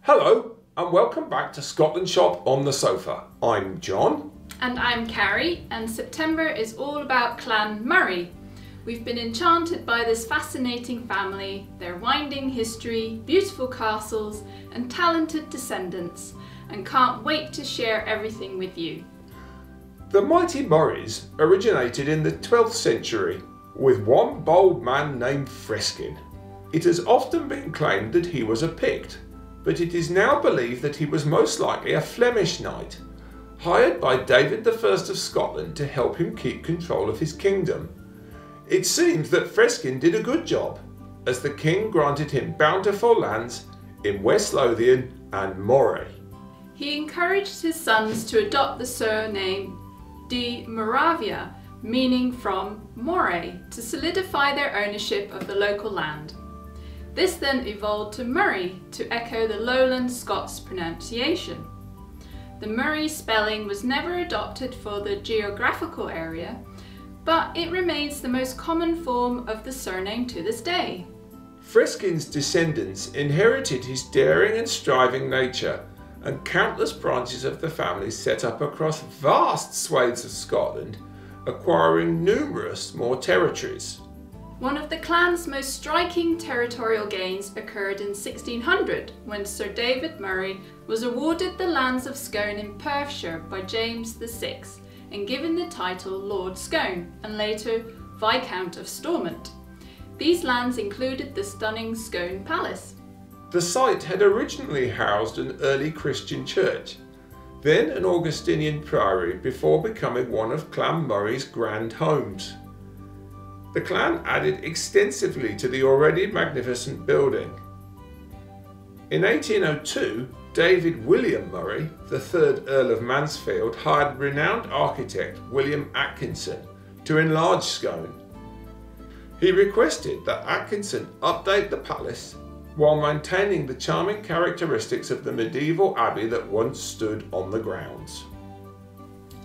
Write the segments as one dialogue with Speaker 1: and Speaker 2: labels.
Speaker 1: Hello and welcome back to ScotlandShop on the Sofa. I'm John.
Speaker 2: And I'm Carrie, and September is all about Clan Moray. We've been enchanted by this fascinating family, their winding history, beautiful castles and talented descendants, and can't wait to share everything with you.
Speaker 1: The mighty Morays originated in the 12th century with one bold man named Freskin. It has often been claimed that he was a Pict, but it is now believed that he was most likely a Flemish knight, hired by David I of Scotland to help him keep control of his kingdom. It seems that Freskin did a good job, as the king granted him bountiful lands in West Lothian and Moray.
Speaker 2: He encouraged his sons to adopt the surname de Moravia, meaning from Moray, to solidify their ownership of the local land. This then evolved to Moray to echo the Lowland Scots pronunciation. The Moray spelling was never adopted for the geographical area, but it remains the most common form of the surname to this day.
Speaker 1: Freskin's descendants inherited his daring and striving nature, and countless branches of the family set up across vast swathes of Scotland, acquiring numerous more territories.
Speaker 2: One of the clan's most striking territorial gains occurred in 1600 when Sir David Moray was awarded the lands of Scone in Perthshire by James VI and given the title Lord Scone and later Viscount of Stormont. These lands included the stunning Scone Palace.
Speaker 1: The site had originally housed an early Christian church, then an Augustinian priory before becoming one of Clan Moray's grand homes. The clan added extensively to the already magnificent building. In 1802, David William Moray, the 3rd Earl of Mansfield, hired renowned architect William Atkinson to enlarge Scone. He requested that Atkinson update the palace while maintaining the charming characteristics of the medieval abbey that once stood on the grounds.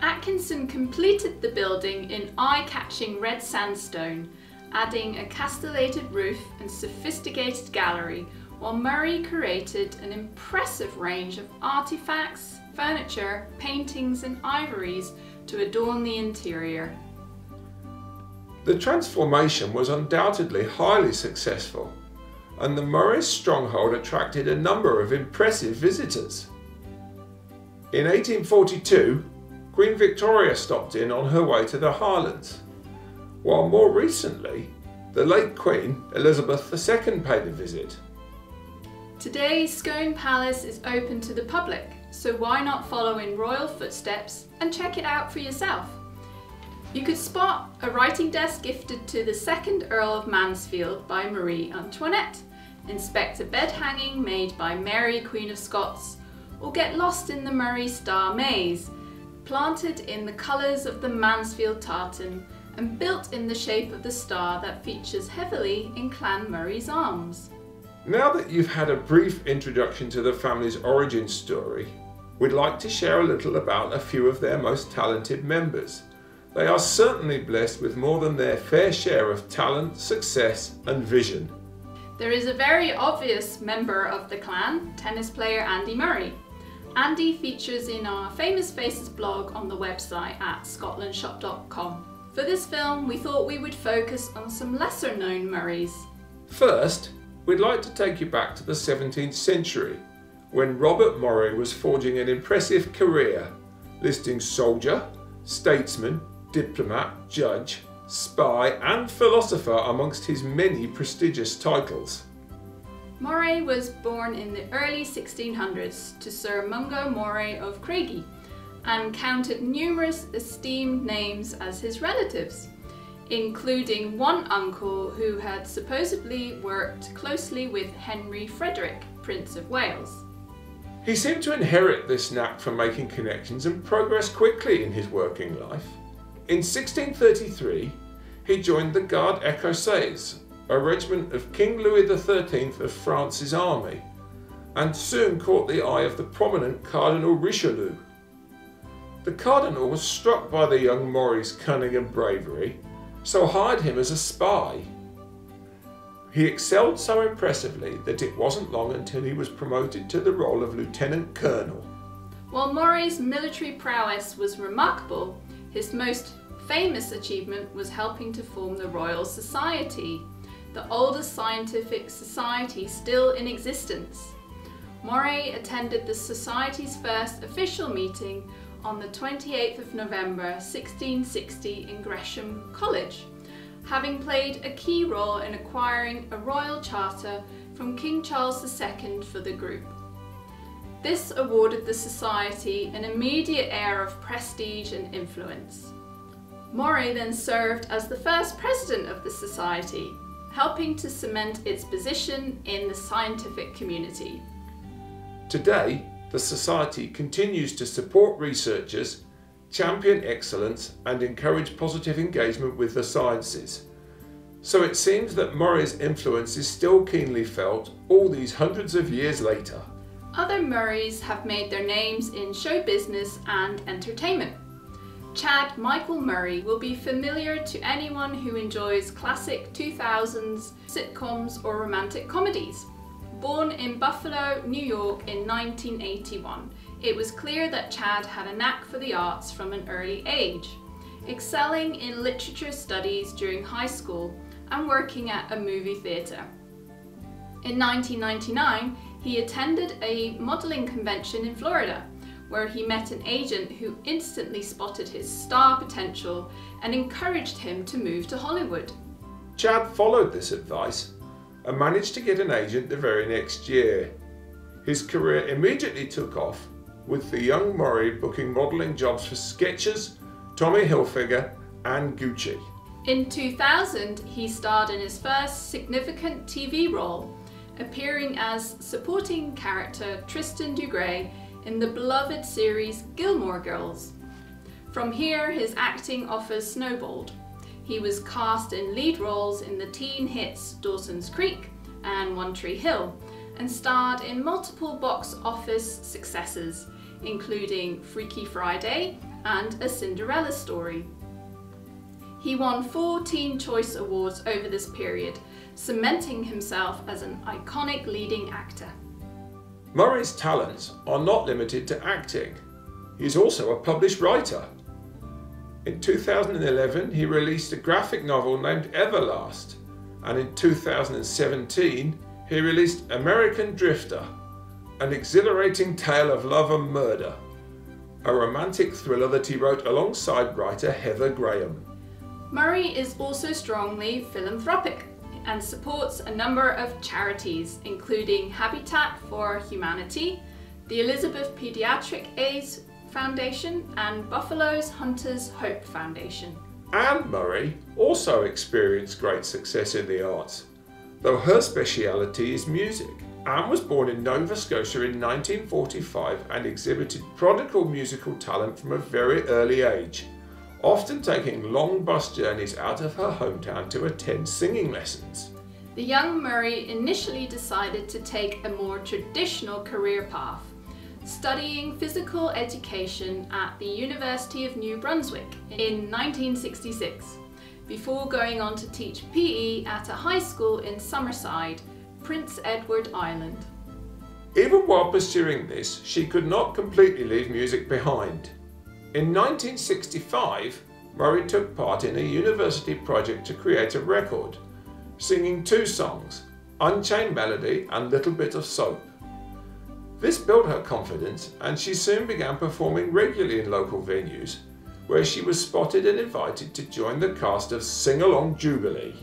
Speaker 2: Atkinson completed the building in eye-catching red sandstone, adding a castellated roof and sophisticated gallery, while Moray created an impressive range of artifacts, furniture, paintings and ivories to adorn the interior.
Speaker 1: The transformation was undoubtedly highly successful, and the Morays' stronghold attracted a number of impressive visitors. In 1842, Queen Victoria stopped in on her way to the Highlands, while more recently, the late Queen Elizabeth II paid a visit.
Speaker 2: Today, Scone Palace is open to the public, so why not follow in royal footsteps and check it out for yourself? You could spot a writing desk gifted to the 2nd Earl of Mansfield by Marie Antoinette, inspect a bed hanging made by Mary Queen of Scots, or get lost in the Moray Star Maze, planted in the colours of the Mansfield tartan and built in the shape of the star that features heavily in Clan Moray's arms.
Speaker 1: Now that you've had a brief introduction to the family's origin story, we'd like to share a little about a few of their most talented members. They are certainly blessed with more than their fair share of talent, success and vision.
Speaker 2: There is a very obvious member of the clan, tennis player Andy Murray. Andy features in our Famous Faces blog on the website at ScotlandShop.com. For this film, we thought we would focus on some lesser known Morays.
Speaker 1: First, we'd like to take you back to the 17th century, when Robert Moray was forging an impressive career, listing soldier, statesman, diplomat, judge, spy and philosopher amongst his many prestigious titles.
Speaker 2: Moray was born in the early 1600s to Sir Mungo Moray of Craigie and counted numerous esteemed names as his relatives, including one uncle who had supposedly worked closely with Henry Frederick, Prince of Wales.
Speaker 1: He seemed to inherit this knack for making connections and progress quickly in his working life. In 1633, he joined the Garde Écossaise, a regiment of King Louis XIII of France's army, and soon caught the eye of the prominent Cardinal de Richelieu. The Cardinal was struck by the young Moray's cunning and bravery, so hired him as a spy. He excelled so impressively that it wasn't long until he was promoted to the role of Lieutenant Colonel.
Speaker 2: While Moray's military prowess was remarkable, his most famous achievement was helping to form the Royal Society, the oldest scientific society still in existence. Moray attended the Society's first official meeting on the 28th of November 1660 in Gresham College, having played a key role in acquiring a royal charter from King Charles II for the group. This awarded the Society an immediate air of prestige and influence. Moray then served as the first president of the Society, helping to cement its position in the scientific community.
Speaker 1: Today, the Society continues to support researchers, champion excellence and encourage positive engagement with the sciences. So it seems that Moray's influence is still keenly felt all these hundreds of years later.
Speaker 2: Other Murrays have made their names in show business and entertainment. Chad Michael Murray will be familiar to anyone who enjoys classic 2000s sitcoms or romantic comedies. Born in Buffalo, New York in 1981, it was clear that Chad had a knack for the arts from an early age, excelling in literature studies during high school and working at a movie theatre. In 1999, he attended a modelling convention in Florida, where he met an agent who instantly spotted his star potential and encouraged him to move to Hollywood.
Speaker 1: Chad followed this advice and managed to get an agent the very next year. His career immediately took off, with the young Moray booking modelling jobs for Skechers, Tommy Hilfiger and Gucci.
Speaker 2: In 2000, he starred in his first significant TV role, appearing as supporting character Tristan Dugrey in the beloved series Gilmore Girls. From here, his acting offers snowballed. He was cast in lead roles in the teen hits Dawson's Creek and One Tree Hill, and starred in multiple box office successes, including Freaky Friday and A Cinderella Story. He won 4 Teen Choice Awards over this period, cementing himself as an iconic leading actor.
Speaker 1: Moray's talents are not limited to acting. He's also a published writer. In 2011, he released a graphic novel named Everlast, and in 2017, he released American Drifter, an exhilarating tale of love and murder, a romantic thriller that he wrote alongside writer Heather Graham.
Speaker 2: Moray is also strongly philanthropic and supports a number of charities, including Habitat for Humanity, the Elizabeth Pediatric AIDS Foundation and Buffalo's Hunters Hope Foundation.
Speaker 1: Anne Moray also experienced great success in the arts, though her speciality is music. Anne was born in Nova Scotia in 1945 and exhibited prodigal musical talent from a very early age, often taking long bus journeys out of her hometown to attend singing lessons.
Speaker 2: The young Moray initially decided to take a more traditional career path, studying physical education at the University of New Brunswick in 1966, before going on to teach PE at a high school in Summerside, Prince Edward Island.
Speaker 1: Even while pursuing this, she could not completely leave music behind. In 1965, Moray took part in a university project to create a record, singing 2 songs, Unchained Melody and Little Bit of Soap. This built her confidence, and she soon began performing regularly in local venues, where she was spotted and invited to join the cast of Sing Along Jubilee.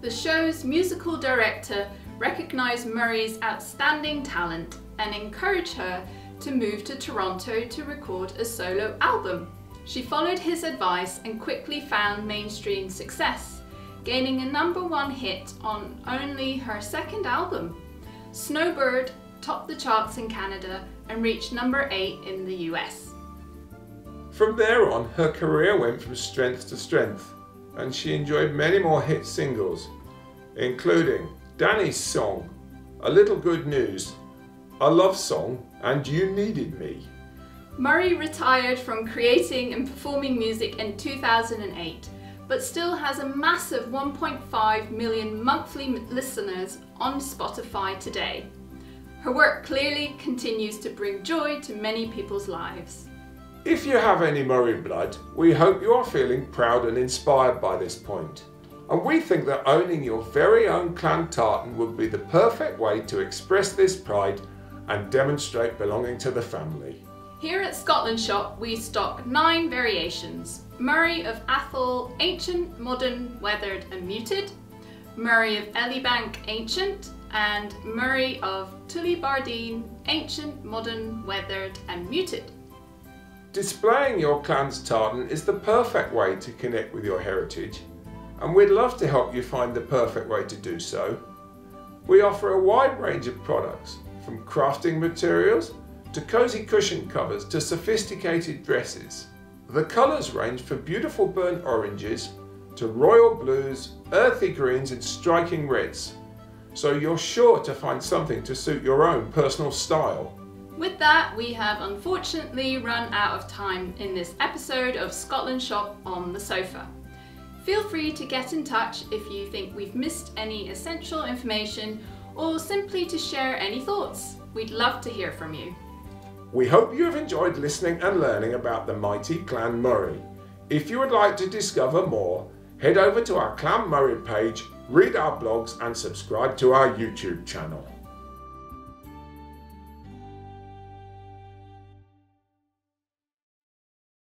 Speaker 2: The show's musical director recognised Moray's outstanding talent and encouraged her to move to Toronto to record a solo album. She followed his advice and quickly found mainstream success, gaining a #1 hit on only her 2nd album. Snowbird topped the charts in Canada and reached #8 in the US.
Speaker 1: From there on, her career went from strength to strength, and she enjoyed many more hit singles, including Danny's Song, A Little Good News, A Love Song, and You Needed Me.
Speaker 2: Moray retired from creating and performing music in 2008, but still has a massive 1.5 million monthly listeners on Spotify today. Her work clearly continues to bring joy to many people's lives.
Speaker 1: If you have any Moray blood, we hope you are feeling proud and inspired by this point. And we think that owning your very own clan tartan would be the perfect way to express this pride and demonstrate belonging to the family.
Speaker 2: Here at ScotlandShop we stock 9 variations. Moray of Athol, ancient, modern, weathered and muted. Moray of Elibank, ancient, and Moray of Tullibardine, ancient, modern, weathered and muted.
Speaker 1: Displaying your clan's tartan is the perfect way to connect with your heritage, and we'd love to help you find the perfect way to do so. We offer a wide range of products, from crafting materials to cosy cushion covers to sophisticated dresses. The colours range from beautiful burnt oranges to royal blues, earthy greens and striking reds, so you're sure to find something to suit your own personal style.
Speaker 2: With that, we have unfortunately run out of time in this episode of ScotlandShop on the Sofa. Feel free to get in touch if you think we've missed any essential information or simply to share any thoughts. We'd love to hear from you.
Speaker 1: We hope you have enjoyed listening and learning about the mighty Clan Moray. If you would like to discover more, head over to our Clan Moray page, read our blogs and subscribe to our YouTube channel.